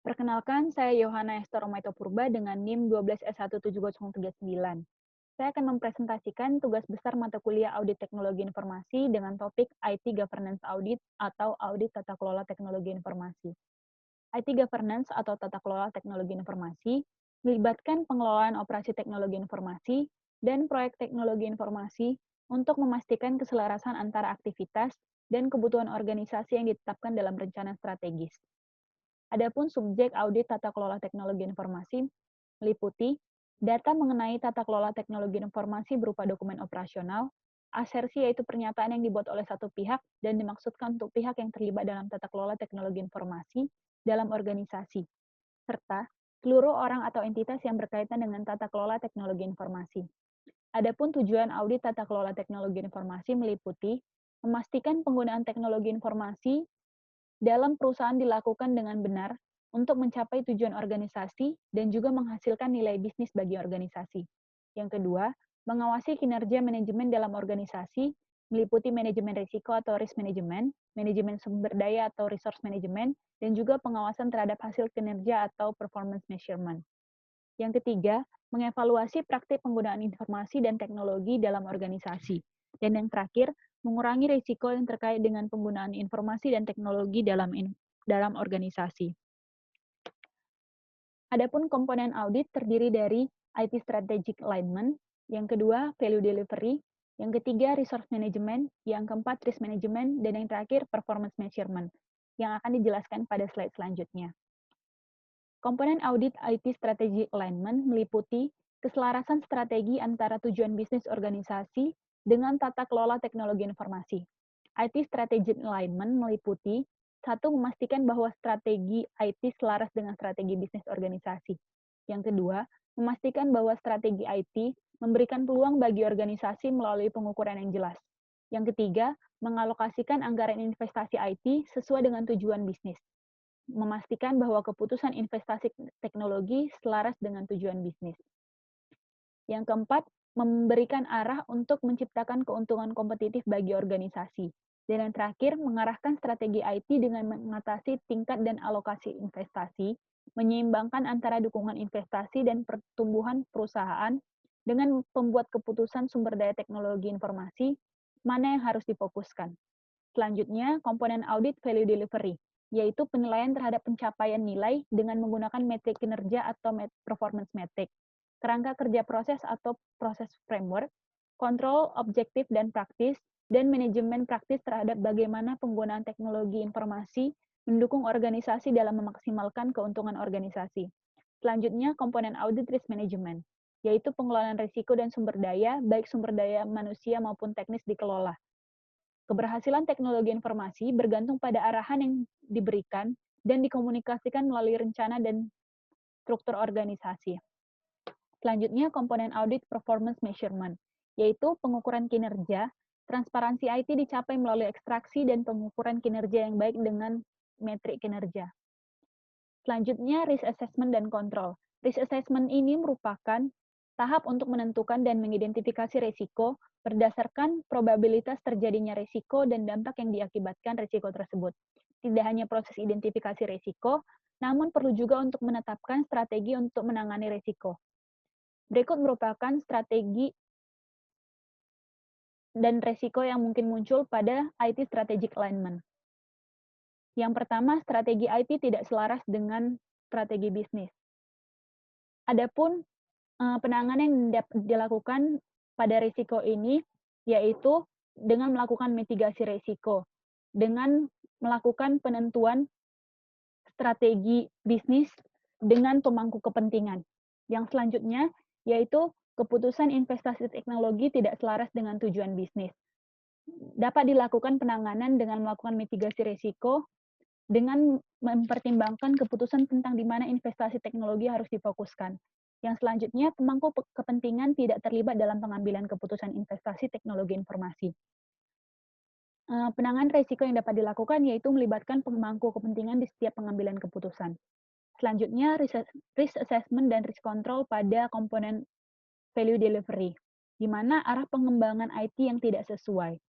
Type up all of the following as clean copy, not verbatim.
Perkenalkan, saya Yohana Estor Purba dengan NIM 12S17039. Saya akan mempresentasikan tugas besar mata kuliah Audit Teknologi Informasi dengan topik IT Governance Audit atau Audit Tata Kelola Teknologi Informasi. IT Governance atau Tata Kelola Teknologi Informasi melibatkan pengelolaan operasi teknologi informasi dan proyek teknologi informasi untuk memastikan keselarasan antara aktivitas dan kebutuhan organisasi yang ditetapkan dalam rencana strategis. Adapun subjek audit tata kelola teknologi informasi meliputi data mengenai tata kelola teknologi informasi berupa dokumen operasional, asersi yaitu pernyataan yang dibuat oleh satu pihak dan dimaksudkan untuk pihak yang terlibat dalam tata kelola teknologi informasi dalam organisasi, serta seluruh orang atau entitas yang berkaitan dengan tata kelola teknologi informasi. Adapun tujuan audit tata kelola teknologi informasi meliputi memastikan penggunaan teknologi informasi dalam perusahaan dilakukan dengan benar untuk mencapai tujuan organisasi dan juga menghasilkan nilai bisnis bagi organisasi. Yang kedua, mengawasi kinerja manajemen dalam organisasi meliputi manajemen risiko atau risk management, manajemen sumber daya atau resource management, dan juga pengawasan terhadap hasil kinerja atau performance measurement. Yang ketiga, mengevaluasi praktik penggunaan informasi dan teknologi dalam organisasi. Dan yang terakhir, mengurangi risiko yang terkait dengan penggunaan informasi dan teknologi dalam organisasi. Adapun komponen audit terdiri dari IT Strategic Alignment, yang kedua Value Delivery, yang ketiga Resource Management, yang keempat Risk Management, dan yang terakhir Performance Measurement, yang akan dijelaskan pada slide selanjutnya. Komponen audit IT Strategic Alignment meliputi keselarasan strategi antara tujuan bisnis organisasi dengan tata kelola teknologi informasi. IT Strategic Alignment meliputi satu, memastikan bahwa strategi IT selaras dengan strategi bisnis organisasi. Yang kedua, memastikan bahwa strategi IT memberikan peluang bagi organisasi melalui pengukuran yang jelas. Yang ketiga, mengalokasikan anggaran investasi IT sesuai dengan tujuan bisnis. Memastikan bahwa keputusan investasi teknologi selaras dengan tujuan bisnis. Yang keempat, memberikan arah untuk menciptakan keuntungan kompetitif bagi organisasi. Dan yang terakhir, mengarahkan strategi IT dengan mengatasi tingkat dan alokasi investasi, menyeimbangkan antara dukungan investasi dan pertumbuhan perusahaan dengan membuat keputusan sumber daya teknologi informasi mana yang harus difokuskan. Selanjutnya, komponen audit value delivery, yaitu penilaian terhadap pencapaian nilai dengan menggunakan metrik kinerja atau performance metric, kerangka kerja proses atau proses framework, kontrol objektif dan praktis, dan manajemen praktis terhadap bagaimana penggunaan teknologi informasi mendukung organisasi dalam memaksimalkan keuntungan organisasi. Selanjutnya, komponen audit risk management, yaitu pengelolaan risiko dan sumber daya, baik sumber daya manusia maupun teknis dikelola. Keberhasilan teknologi informasi bergantung pada arahan yang diberikan dan dikomunikasikan melalui rencana dan struktur organisasi. Selanjutnya, komponen audit performance measurement, yaitu pengukuran kinerja. Transparansi IT dicapai melalui ekstraksi dan pengukuran kinerja yang baik dengan metrik kinerja. Selanjutnya, risk assessment dan control. Risk assessment ini merupakan tahap untuk menentukan dan mengidentifikasi risiko berdasarkan probabilitas terjadinya risiko dan dampak yang diakibatkan risiko tersebut. Tidak hanya proses identifikasi risiko, namun perlu juga untuk menetapkan strategi untuk menangani risiko. Berikut merupakan strategi dan risiko yang mungkin muncul pada IT Strategic Alignment. Yang pertama, strategi IT tidak selaras dengan strategi bisnis. Adapun penanganan yang dilakukan pada risiko ini yaitu dengan melakukan mitigasi risiko, dengan melakukan penentuan strategi bisnis dengan pemangku kepentingan. Yang selanjutnya yaitu keputusan investasi teknologi tidak selaras dengan tujuan bisnis. Dapat dilakukan penanganan dengan melakukan mitigasi risiko dengan mempertimbangkan keputusan tentang di mana investasi teknologi harus difokuskan. Yang selanjutnya, pemangku kepentingan tidak terlibat dalam pengambilan keputusan investasi teknologi informasi. Penanganan risiko yang dapat dilakukan yaitu melibatkan pemangku kepentingan di setiap pengambilan keputusan. Selanjutnya, risk assessment dan risk control pada komponen value delivery, di mana arah pengembangan IT yang tidak sesuai.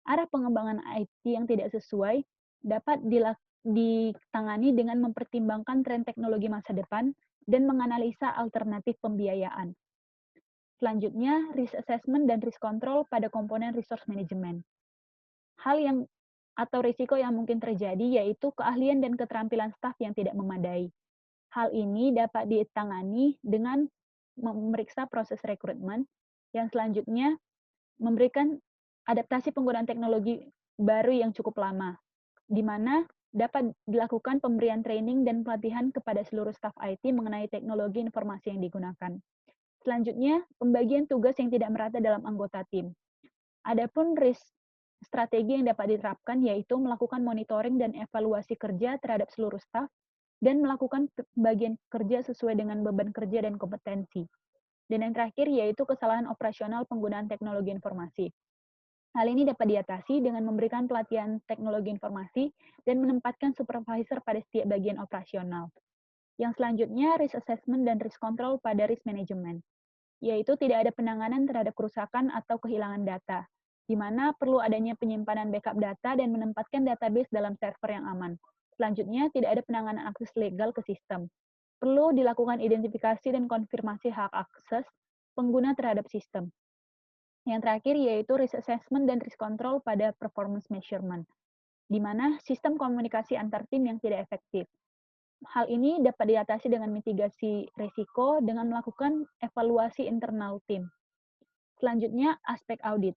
Arah pengembangan IT yang tidak sesuai dapat ditangani dengan mempertimbangkan tren teknologi masa depan dan menganalisa alternatif pembiayaan. Selanjutnya, risk assessment dan risk control pada komponen resource management. Hal yang atau risiko yang mungkin terjadi yaitu keahlian dan keterampilan staf yang tidak memadai. Hal ini dapat ditangani dengan memeriksa proses rekrutmen, yang selanjutnya memberikan adaptasi penggunaan teknologi baru yang cukup lama, di mana dapat dilakukan pemberian training dan pelatihan kepada seluruh staf IT mengenai teknologi informasi yang digunakan. Selanjutnya, pembagian tugas yang tidak merata dalam anggota tim. Adapun strategi yang dapat diterapkan yaitu melakukan monitoring dan evaluasi kerja terhadap seluruh staf dan melakukan pembagian kerja sesuai dengan beban kerja dan kompetensi. Dan yang terakhir yaitu kesalahan operasional penggunaan teknologi informasi. Hal ini dapat diatasi dengan memberikan pelatihan teknologi informasi dan menempatkan supervisor pada setiap bagian operasional. Yang selanjutnya, risk assessment dan risk control pada risk management, yaitu tidak ada penanganan terhadap kerusakan atau kehilangan data, di mana perlu adanya penyimpanan backup data dan menempatkan database dalam server yang aman. Selanjutnya, tidak ada penanganan akses legal ke sistem. Perlu dilakukan identifikasi dan konfirmasi hak akses pengguna terhadap sistem. Yang terakhir yaitu risk assessment dan risk control pada performance measurement, di mana sistem komunikasi antar tim yang tidak efektif. Hal ini dapat diatasi dengan mitigasi risiko dengan melakukan evaluasi internal tim. Selanjutnya, aspek audit.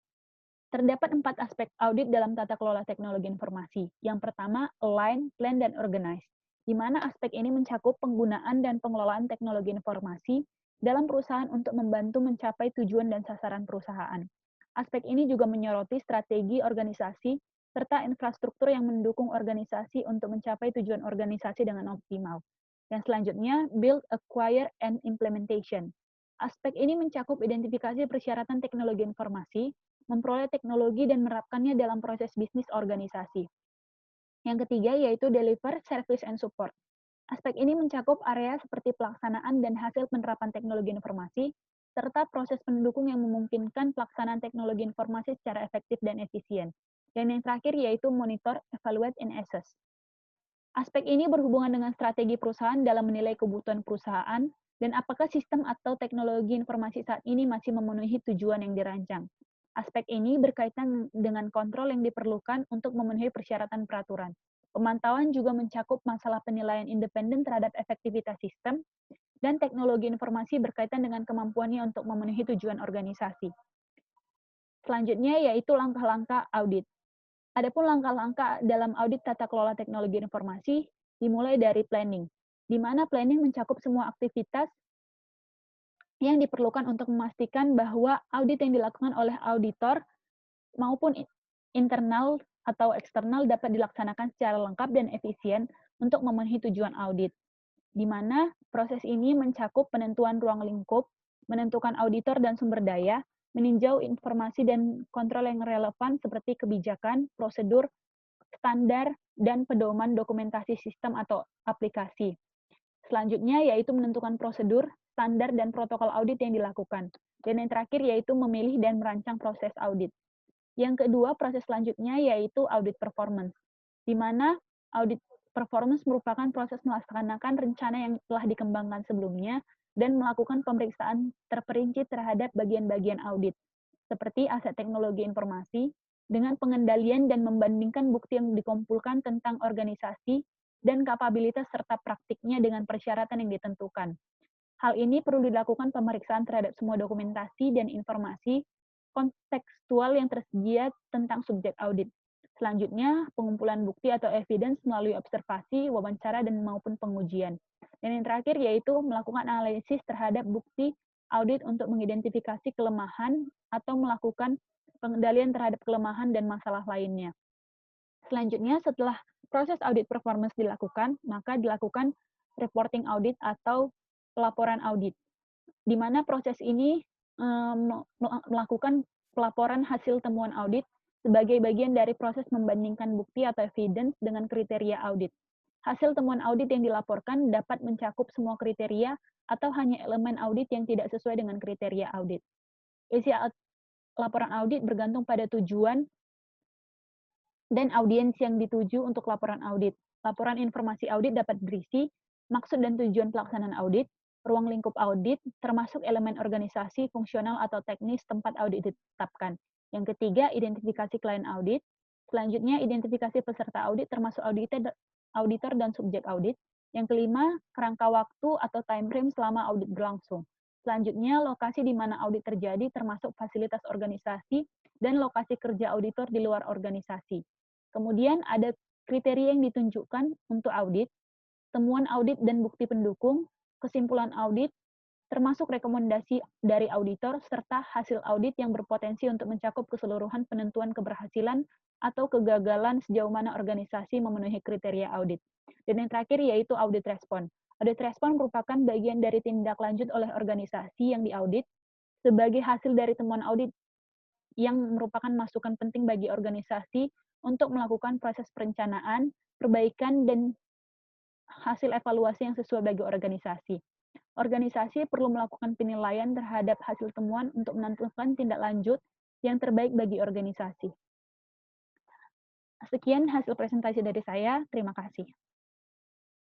Terdapat 4 aspek audit dalam tata kelola teknologi informasi. Yang pertama, align, plan, dan organize, di mana aspek ini mencakup penggunaan dan pengelolaan teknologi informasi dalam perusahaan untuk membantu mencapai tujuan dan sasaran perusahaan. Aspek ini juga menyoroti strategi organisasi serta infrastruktur yang mendukung organisasi untuk mencapai tujuan organisasi dengan optimal. Yang selanjutnya, build, acquire, and implementation. Aspek ini mencakup identifikasi persyaratan teknologi informasi, memperoleh teknologi dan menerapkannya dalam proses bisnis organisasi. Yang ketiga yaitu deliver, service, and support. Aspek ini mencakup area seperti pelaksanaan dan hasil penerapan teknologi informasi, serta proses pendukung yang memungkinkan pelaksanaan teknologi informasi secara efektif dan efisien. Dan yang terakhir yaitu monitor, evaluate, and assess. Aspek ini berhubungan dengan strategi perusahaan dalam menilai kebutuhan perusahaan dan apakah sistem atau teknologi informasi saat ini masih memenuhi tujuan yang dirancang. Aspek ini berkaitan dengan kontrol yang diperlukan untuk memenuhi persyaratan peraturan. Pemantauan juga mencakup masalah penilaian independen terhadap efektivitas sistem dan teknologi informasi berkaitan dengan kemampuannya untuk memenuhi tujuan organisasi. Selanjutnya yaitu langkah-langkah audit. Adapun langkah-langkah dalam audit tata kelola teknologi informasi dimulai dari planning, di mana planning mencakup semua aktivitas yang diperlukan untuk memastikan bahwa audit yang dilakukan oleh auditor maupun internal atau eksternal dapat dilaksanakan secara lengkap dan efisien untuk memenuhi tujuan audit, di mana proses ini mencakup penentuan ruang lingkup, menentukan auditor dan sumber daya, meninjau informasi dan kontrol yang relevan seperti kebijakan, prosedur, standar, dan pedoman dokumentasi sistem atau aplikasi. Selanjutnya yaitu menentukan prosedur, standar, dan protokol audit yang dilakukan. Dan yang terakhir yaitu memilih dan merancang proses audit. Yang kedua, proses selanjutnya yaitu audit performance, di mana audit performance merupakan proses melaksanakan rencana yang telah dikembangkan sebelumnya dan melakukan pemeriksaan terperinci terhadap bagian-bagian audit, seperti aset teknologi informasi, dengan pengendalian dan membandingkan bukti yang dikumpulkan tentang organisasi dan kapabilitas serta praktiknya dengan persyaratan yang ditentukan. Hal ini perlu dilakukan pemeriksaan terhadap semua dokumentasi dan informasi kontekstual yang tersedia tentang subjek audit. Selanjutnya, pengumpulan bukti atau evidence melalui observasi, wawancara, dan maupun pengujian. Dan yang terakhir yaitu melakukan analisis terhadap bukti audit untuk mengidentifikasi kelemahan atau melakukan pengendalian terhadap kelemahan dan masalah lainnya. Selanjutnya, setelah proses audit performance dilakukan, maka dilakukan reporting audit atau pelaporan audit, di mana proses ini melakukan pelaporan hasil temuan audit sebagai bagian dari proses membandingkan bukti atau evidence dengan kriteria audit. Hasil temuan audit yang dilaporkan dapat mencakup semua kriteria atau hanya elemen audit yang tidak sesuai dengan kriteria audit. Isi laporan audit bergantung pada tujuan dan audiens yang dituju untuk laporan audit. Laporan informasi audit dapat berisi maksud dan tujuan pelaksanaan audit, ruang lingkup audit, termasuk elemen organisasi, fungsional, atau teknis tempat audit ditetapkan. Yang ketiga, identifikasi klien audit. Selanjutnya, identifikasi peserta audit termasuk auditor dan subjek audit. Yang kelima, kerangka waktu atau time frame selama audit berlangsung. Selanjutnya, lokasi di mana audit terjadi termasuk fasilitas organisasi dan lokasi kerja auditor di luar organisasi. Kemudian ada kriteria yang ditunjukkan untuk audit, temuan audit dan bukti pendukung, kesimpulan audit, termasuk rekomendasi dari auditor, serta hasil audit yang berpotensi untuk mencakup keseluruhan penentuan keberhasilan atau kegagalan sejauh mana organisasi memenuhi kriteria audit. Dan yang terakhir yaitu audit respon. Audit respon merupakan bagian dari tindak lanjut oleh organisasi yang diaudit sebagai hasil dari temuan audit yang merupakan masukan penting bagi organisasi untuk melakukan proses perencanaan, perbaikan, dan hasil evaluasi yang sesuai bagi organisasi. Organisasi perlu melakukan penilaian terhadap hasil temuan untuk menentukan tindak lanjut yang terbaik bagi organisasi. Sekian hasil presentasi dari saya. Terima kasih.